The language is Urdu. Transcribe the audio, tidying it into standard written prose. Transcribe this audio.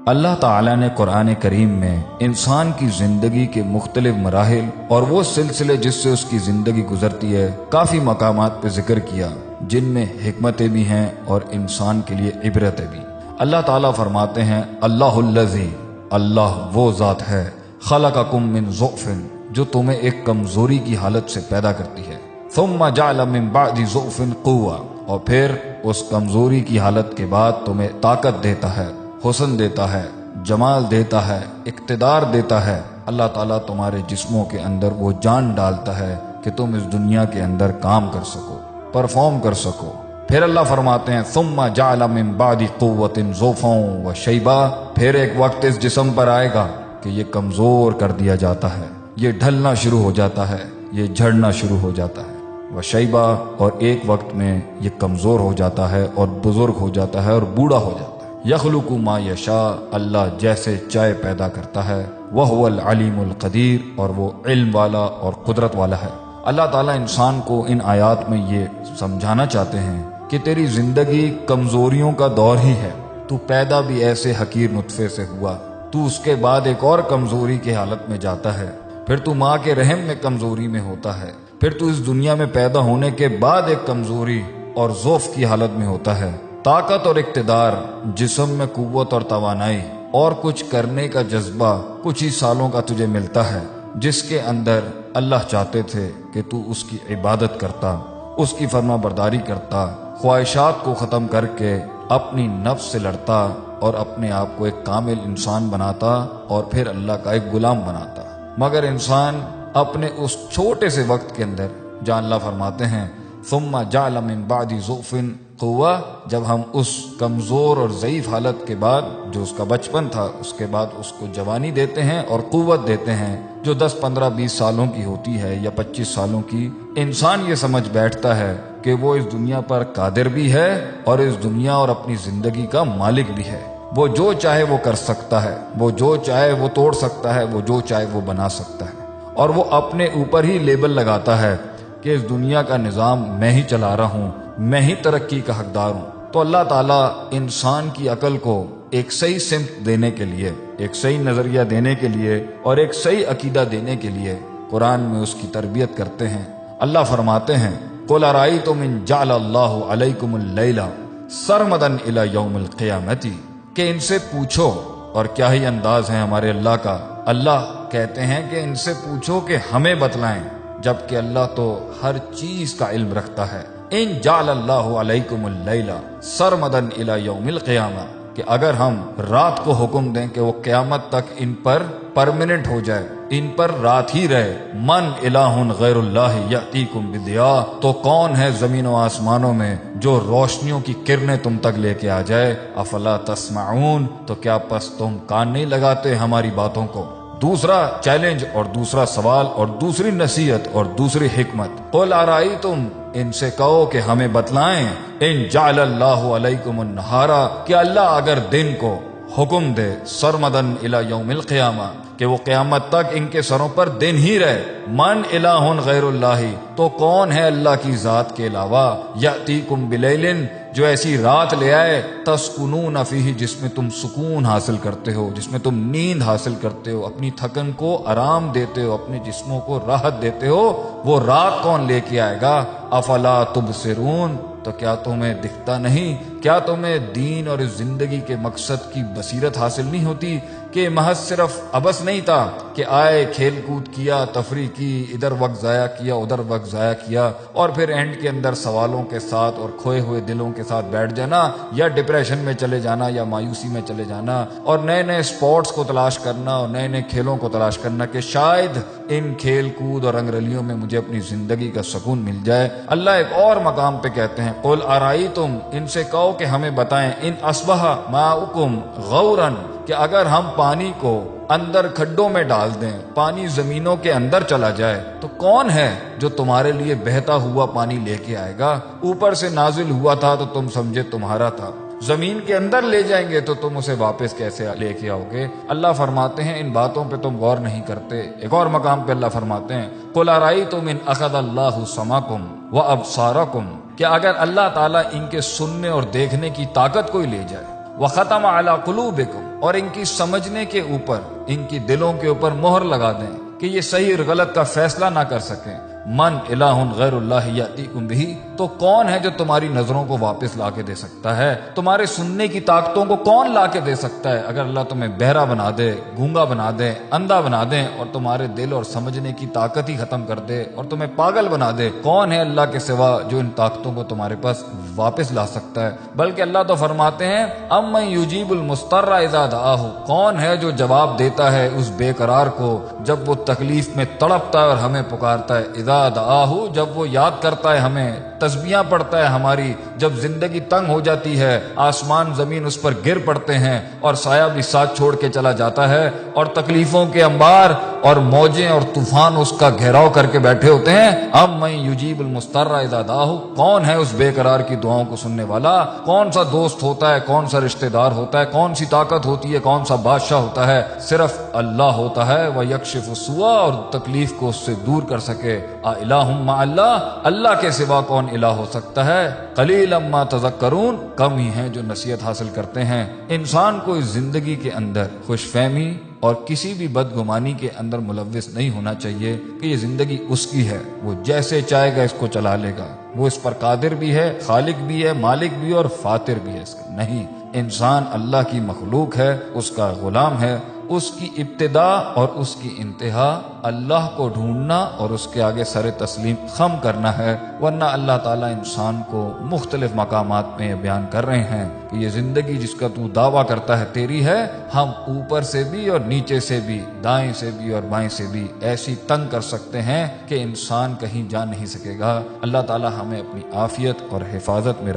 اللہ تعالیٰ نے قرآن کریم میں انسان کی زندگی کے مختلف مراحل اور وہ سلسلے جس سے اس کی زندگی گزرتی ہے کافی مقامات پہ ذکر کیا، جن میں حکمتیں بھی ہیں اور انسان کے لیے عبرتیں بھی۔ اللہ تعالیٰ فرماتے ہیں اللہ الذی، اللہ وہ ذات ہے، خلقکم من ضعف، جو تمہیں ایک کمزوری کی حالت سے پیدا کرتی ہے، ثم جعل من بعد ضعف قوة، اور پھر اس کمزوری کی حالت کے بعد تمہیں طاقت دیتا ہے، حسن دیتا ہے، جمال دیتا ہے، اقتدار دیتا ہے۔ اللہ تعالیٰ تمہارے جسموں کے اندر وہ جان ڈالتا ہے کہ تم اس دنیا کے اندر کام کر سکو، پرفارم کر سکو۔ پھر اللہ فرماتے ہیں ثم جعل من بعد قوة ضعفا وشیبا، پھر ایک وقت اس جسم پر آئے گا کہ یہ کمزور کر دیا جاتا ہے، یہ ڈھلنا شروع ہو جاتا ہے، یہ جھڑنا شروع ہو جاتا ہے، وشیبا، اور ایک وقت میں یہ کمزور ہو جاتا ہے اور بزرگ ہو جاتا ہے اور بوڑھا ہو جاتا ہے۔ یخلق ما یشاء، اللہ جیسے چاہے پیدا کرتا ہے، وہو العلیم القدیر، اور وہ علم والا اور قدرت والا ہے۔ اللہ تعالیٰ انسان کو ان آیات میں یہ سمجھانا چاہتے ہیں کہ تیری زندگی کمزوریوں کا دور ہی ہے، تو پیدا بھی ایسے حقیر نطفے سے ہوا، تو اس کے بعد ایک اور کمزوری کی حالت میں جاتا ہے، پھر تو ماں کے رحم میں کمزوری میں ہوتا ہے، پھر تو اس دنیا میں پیدا ہونے کے بعد ایک کمزوری اور ضعف کی حالت میں ہوتا ہے۔ طاقت اور اقتدار، جسم میں قوت اور توانائی اور کچھ کرنے کا جذبہ کچھ ہی سالوں کا تجھے ملتا ہے، جس کے اندر اللہ چاہتے تھے کہ تو اس کی عبادت کرتا، اس کی فرما برداری کرتا، خواہشات کو ختم کر کے اپنی نفس سے لڑتا اور اپنے آپ کو ایک کامل انسان بناتا اور پھر اللہ کا ایک غلام بناتا۔ مگر انسان اپنے اس چھوٹے سے وقت کے اندر، جہاں اللہ فرماتے ہیں ثم جعل من بعد ضعف قوة، جب ہم اس کمزور اور ضعیف حالت کے بعد جو اس کا بچپن تھا، اس کے بعد اس کو جوانی دیتے ہیں اور قوت دیتے ہیں جو 10 15 20 سالوں کی ہوتی ہے یا 25 سالوں کی، انسان یہ سمجھ بیٹھتا ہے کہ وہ اس دنیا پر قادر بھی ہے اور اس دنیا اور اپنی زندگی کا مالک بھی ہے، وہ جو چاہے وہ کر سکتا ہے، وہ جو چاہے وہ توڑ سکتا ہے، وہ جو چاہے وہ بنا سکتا ہے، اور وہ اپنے اوپر ہی لیبل لگاتا ہے کہ اس دنیا کا نظام میں ہی چلا رہا ہوں، میں ہی ترقی کا حقدار ہوں۔ تو اللہ تعالیٰ انسان کی عقل کو ایک صحیح سمت دینے کے لیے، ایک صحیح نظریہ دینے کے لیے اور ایک صحیح عقیدہ دینے کے لیے قرآن میں اس کی تربیت کرتے ہیں۔ اللہ فرماتے ہیں قُلْ أَرَأَيْتُمْ إِنْ جَعَلَ اللَّهُ عَلَيْكُمُ اللَّيْلَ سَرْمَدًا إِلَى يَوْمِ الْقِيَامَةِ، کہ ان سے پوچھو، اور کیا ہی انداز ہے ہمارے اللہ کا۔ اللہ کہتے ہیں کہ ان سے پوچھو کہ ہمیں بتلائیں، جبکہ اللہ تو ہر چیز کا علم رکھتا ہے۔ ان جعل اللہ علیکم اللیل سرمدا الی یوم القیامہ، کہ اگر ہم رات کو حکم دیں کہ وہ قیامت تک ان پر پرماننٹ ہو جائے، ان پر رات ہی رہے، من الہ غیر اللہ یاتیکم بدیاء، تو کون ہے زمین و آسمانوں میں جو روشنیوں کی کرنیں تم تک لے کے آ جائے؟ افلا تسمعون، تو کیا پس تم کان نہیں لگاتے ہماری باتوں کو؟ دوسرا چیلنج اور دوسرا سوال اور دوسری نصیحت اور دوسری حکمت، قل ارائیتم، ان سے کہو کہ ہمیں بتلائیں، ان جعل اللہ علیکم النہار، کہ اللہ اگر دن کو حکم دے سرمدن الی یوم القیامہ، کہ وہ قیامت تک ان کے سروں پر دن ہی رہے، من الہ غیر اللہ، تو کون ہے اللہ کی ذات کے علاوہ، یاتیکم بلیل، جو ایسی رات لے آئے تسکنون فیہ، جس میں تم سکون حاصل کرتے ہو، جس میں تم نیند حاصل کرتے ہو، اپنی تھکن کو آرام دیتے ہو، اپنے جسموں کو راحت دیتے ہو، وہ رات کون لے کے آئے گا؟ افلا تبصرون، تو کیا تمہیں دکھتا نہیں؟ کیا تمہیں دین اور اس زندگی کے مقصد کی بصیرت حاصل نہیں ہوتی کہ محض صرف عبث نہیں تھا کہ آئے کھیل کود کیا، تفریح کی، ادھر وقت ضائع کیا، ادھر وقت ضائع کیا، اور پھر اینڈ کے اندر سوالوں کے ساتھ اور کھوئے ہوئے دلوں کے ساتھ بیٹھ جانا، یا ڈپریشن میں چلے جانا، یا مایوسی میں چلے جانا، اور نئے نئے سپورٹس کو تلاش کرنا اور نئے نئے کھیلوں کو تلاش کرنا کہ شاید ان کھیل کود اور رنگرلیوں میں مجھے اپنی زندگی کا سکون مل جائے۔ اللہ ایک اور مقام پہ کہتے ہیں قل ارائیتم، ان سے کہو کہ ہمیں بتائیں، ان اصبح ماؤکم غورا، کہ اگر ہم پانی کو اندر کھڈوں میں ڈال دیں، پانی زمینوں کے اندر چلا جائے، تو کون ہے جو تمہارے لیے بہتا ہوا پانی لے کے آئے گا؟ اوپر سے نازل ہوا تھا تو تم سمجھے تمہارا تھا، زمین کے اندر لے جائیں گے تو تم اسے واپس کیسے لے کے آؤ گے؟ اللہ فرماتے ہیں ان باتوں پہ تم غور نہیں کرتے۔ ایک اور مقام پہ اللہ فرماتے ہیں قل ارائیتم ان اخذ اللہ سمعکم وابصارکم، کہ اگر اللہ تعالیٰ ان کے سننے اور دیکھنے کی طاقت کوئی لے جائے، وختم علی قلوبکم، اور ان کی سمجھنے کے اوپر، ان کی دلوں کے اوپر مہر لگا دیں کہ یہ صحیح اور غلط کا فیصلہ نہ کر سکیں۔ من الہ غیر اللہ یاتیکم بہ، تو کون ہے جو تمہاری نظروں کو واپس لا کے دے سکتا ہے؟ تمہارے سننے کی طاقتوں کو کون لا کے دے سکتا ہے؟ اگر اللہ تمہیں بہرا بنا دے، گونگا بنا دے، اندھا بنا دے، اور تمہارے دل اور سمجھنے کی طاقت ہی ختم کر دے اور تمہیں پاگل بنا دے، کون ہے اللہ کے سوا جو ان طاقتوں کو تمہارے پاس واپس لا سکتا ہے؟ بلکہ اللہ تو فرماتے ہیں امن یجیب المضطر اذا دعاہ، کون ہے جو جواب دیتا ہے اس بے قرار کو جب وہ تکلیف میں تڑپتا ہے اور ہمیں پکارتا ہے، اذا دعاہ، جب وہ یاد کرتا ہے ہمیں، تسبیحاں پڑھتا ہے ہماری، جب زندگی تنگ ہو جاتی ہے، آسمان زمین اس پر گر پڑتے ہیں اور سایہ بھی ساتھ چھوڑ کے چلا جاتا ہے، اور تکلیفوں کے انبار اور موجیں اور طوفان اس کا گھیراؤ کر کے بیٹھے ہوتے ہیں، ام من یجیب المضطر اذا دعاہ، کون ہے اس بے قرار کی دعاؤں کو سننے والا؟ کون سا دوست ہوتا ہے، کون سا رشتہ دار ہوتا ہے، کون سی طاقت ہوتی ہے، کون سا بادشاہ ہوتا ہے؟ صرف اللہ ہوتا ہے، وَيَكْشِفُ السُّوءَ، اور تکلیف کو اس سے دور کر سکے۔ اِلٰہٌ مع اللہ، اللہ کے سوا کون الہ ہو سکتا ہے؟ قلیلا ما تذکرون، کم ہی ہیں جو نصیحت حاصل کرتے ہیں۔ انسان کو اس زندگی کے اندر خوش فہمی اور کسی بھی بدگمانی کے اندر ملوث نہیں ہونا چاہیے کہ یہ زندگی اس کی ہے، وہ جیسے چاہے گا اس کو چلا لے گا، وہ اس پر قادر بھی ہے، خالق بھی ہے، مالک بھی ہے اور فاتر بھی ہے اس کا۔ نہیں، انسان اللہ کی مخلوق ہے، اس کا غلام ہے، اس کی ابتدا اور اس کی انتہا اللہ کو ڈھونڈنا اور اس کے آگے سر تسلیم خم کرنا ہے، ورنہ اللہ تعالیٰ انسان کو مختلف مقامات میں بیان کر رہے ہیں کہ یہ زندگی جس کا تو دعویٰ کرتا ہے تیری ہے، ہم اوپر سے بھی اور نیچے سے بھی، دائیں سے بھی اور بائیں سے بھی ایسی تنگ کر سکتے ہیں کہ انسان کہیں جا نہیں سکے گا۔ اللہ تعالیٰ ہمیں اپنی عافیت اور حفاظت میں